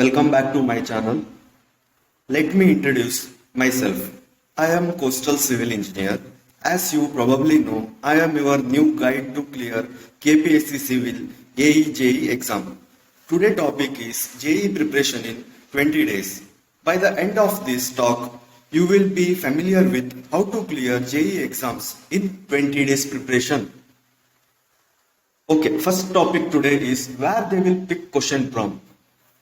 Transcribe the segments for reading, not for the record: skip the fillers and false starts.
Welcome back to my channel. Let me introduce myself. I am Coastal Civil Engineer. As you probably know, I am your new guide to clear KPSC Civil AE/JEE exam. Today topic is JEE preparation in 20 days. By the end of this talk, you will be familiar with how to clear JEE exams in 20 days preparation. Okay, first topic today is where they will pick question from.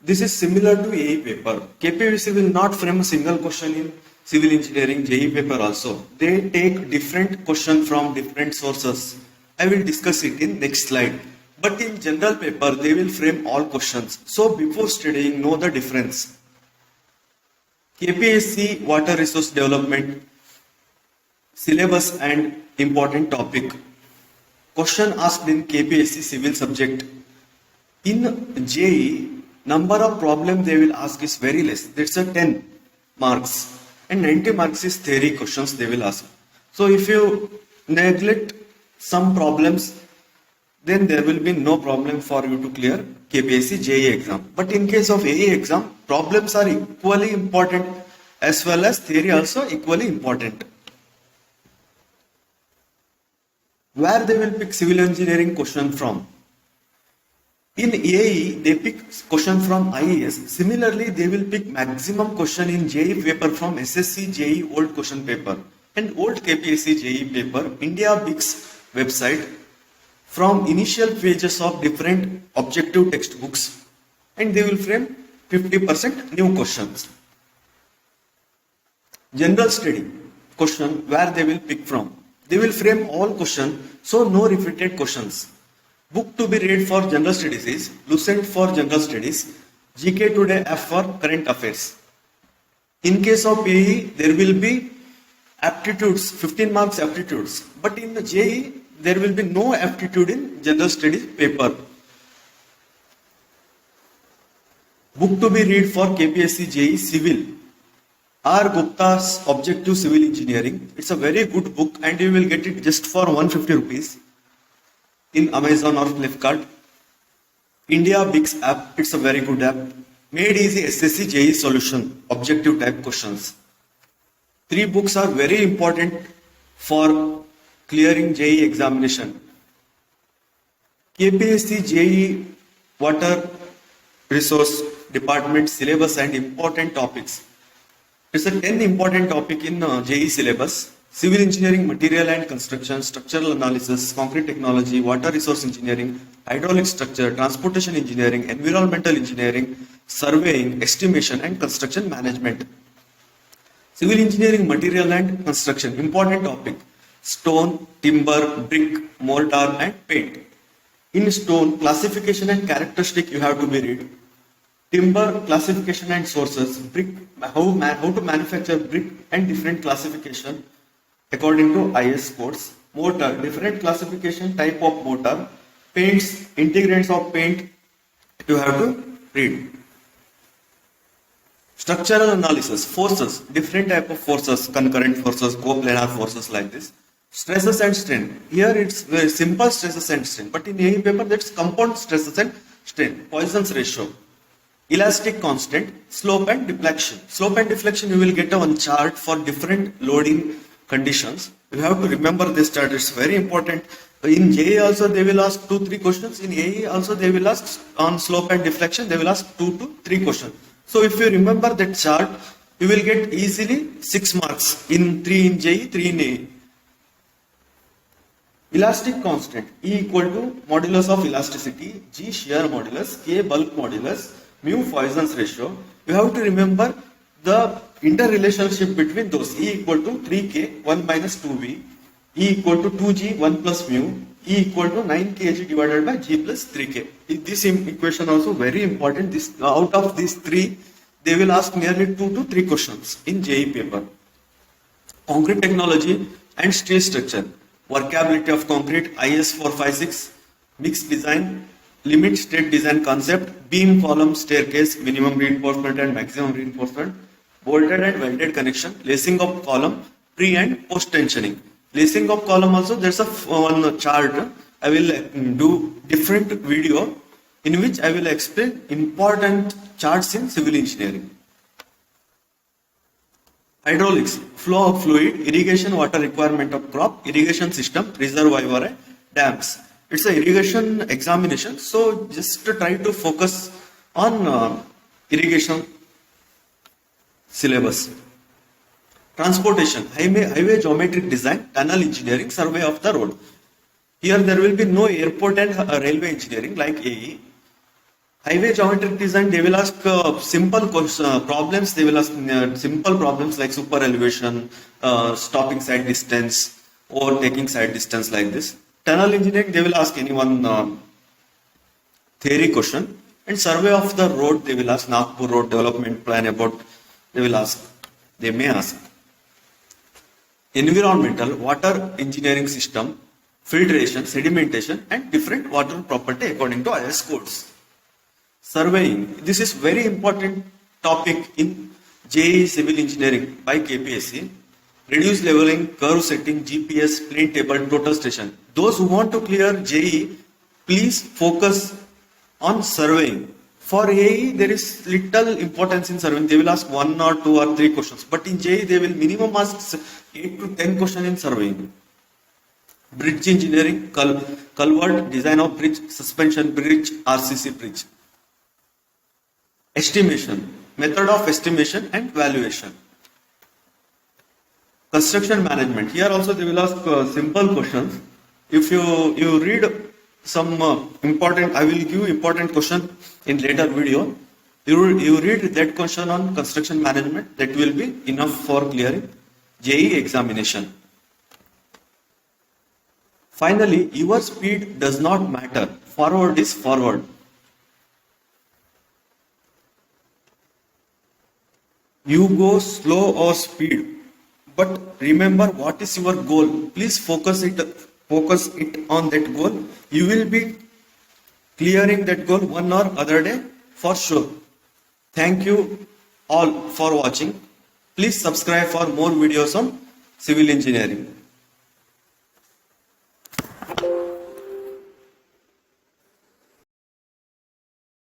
This is similar to AE paper. KPSC will not frame a single question in civil engineering JEE paper also. They take different question from different sources. I will discuss it in next slide. But in general paper, they will frame all questions. So before studying, know the difference. KPSC Water Resource Development syllabus and important topic. Question asked in KPSC civil subject. In JEE, number of problem they will ask is very less. That's a 10 marks and 90 marks is theory questions they will ask. So if you neglect some problems, then there will be no problem for you to clear KPSC JEE exam. But in case of AE exam, problems are equally important as well as theory also equally important. Where they will pick civil engineering question from? In AE, they pick question from IAS. Similarly, they will pick maximum question in JEE paper from SSC JEE old question paper and old KPSC JEE paper, India BICS website, from initial pages of different objective textbooks, and they will frame 50% new questions. General study question where they will pick from. They will frame all questions, so no repeated questions. Book to be read for general studies is Lucent for general studies, GK Today app for current affairs. In case of AE, there will be aptitudes, 15 marks aptitudes. But in the JEE, there will be no aptitude in general studies paper. Book to be read for KPSC JEE Civil. R. Gupta's Objective Civil Engineering. It's a very good book and you will get it just for 150 rupees. In Amazon or Flipkart. India BICS app, it's a very good app. Made Easy SSC JEE Solution, objective type questions. 3 books are very important for clearing JEE examination. KPSC JEE Water Resource Department syllabus and important topics. It's a 10 important topic in JEE syllabus. Civil engineering, material and construction, structural analysis, concrete technology, water resource engineering, hydraulic structure, transportation engineering, environmental engineering, surveying, estimation and construction management. Civil engineering, material and construction, important topic. Stone, timber, brick, mortar and paint. In stone, classification and characteristic you have to be read. Timber, classification and sources. Brick, how to manufacture brick and different classification according to IS codes. Mortar, different classification, type of mortar. Paints, integrants of paint, you have to read. Structural analysis, forces, different type of forces, concurrent forces, coplanar forces like this. Stresses and strain. Here it's very simple stresses and strain, but in AE paper that's compound stresses and strain. Poisson's ratio. Elastic constant, slope and deflection. Slope and deflection you will get one chart for different loading conditions. You have to remember this chart, it's very important. In JEE also they will ask 2-3 questions. In AE also they will ask on slope and deflection, they will ask 2 to 3 questions. So if you remember that chart, you will get easily 6 marks in 3 in JEE, 3 in AE. Elastic constant, E equal to modulus of elasticity, G shear modulus, K bulk modulus, mu Poisson's ratio. You have to remember the interrelationship between those. E equal to 3K 1 minus 2V, E equal to 2G 1 plus mu, E equal to 9 kg divided by G plus 3K. This equation also very important. This out of these 3, they will ask nearly 2 to 3 questions in JEE paper. Concrete technology and steel structure. Workability of concrete, IS 456, mixed design, limit state design concept, beam, column, staircase, minimum reinforcement and maximum reinforcement, bolted and welded connection, lacing of column, pre and post tensioning. Lacing of column also there's a one chart. I will do different video in which I will explain important charts in civil engineering. Hydraulics, flow of fluid, irrigation water requirement of crop, irrigation system, reservoir, dams. It's an irrigation examination, so just to try to focus on irrigation syllabus. Transportation, highway geometric design, tunnel engineering, survey of the road. Here there will be no airport and railway engineering like AE. Highway geometric design, they will ask simple problems. They will ask simple problems like super elevation, stopping side distance, or taking side distance like this. Tunnel engineering, they will ask any one theory question. And survey of the road, they will ask Nagpur road development plan about, they may ask. Environmental, water engineering system, filtration, sedimentation, and different water property according to IS codes. Surveying, this is very important topic in JEE Civil Engineering by KPSC. Reduce leveling, curve setting, GPS, plane table, total station. Those who want to clear JEE, please focus on surveying. For AE, there is little importance in surveying. They will ask 1 or 2 or 3 questions. But in JEE, they will minimum ask 8 to 10 questions in surveying. Bridge engineering, culvert, design of bridge, suspension bridge, RCC bridge. Estimation, method of estimation and valuation. Construction management, here also they will ask simple questions. If you read some important, I will give important question in later video. You read that question on construction management, that will be enough for clearing JEE examination. Finally, your speed does not matter. Forward is forward. You go slow or speed, but remember what is your goal. Please focus it on that goal. You will be clearing that goal one or other day for sure. Thank you all for watching. Please subscribe for more videos on civil engineering.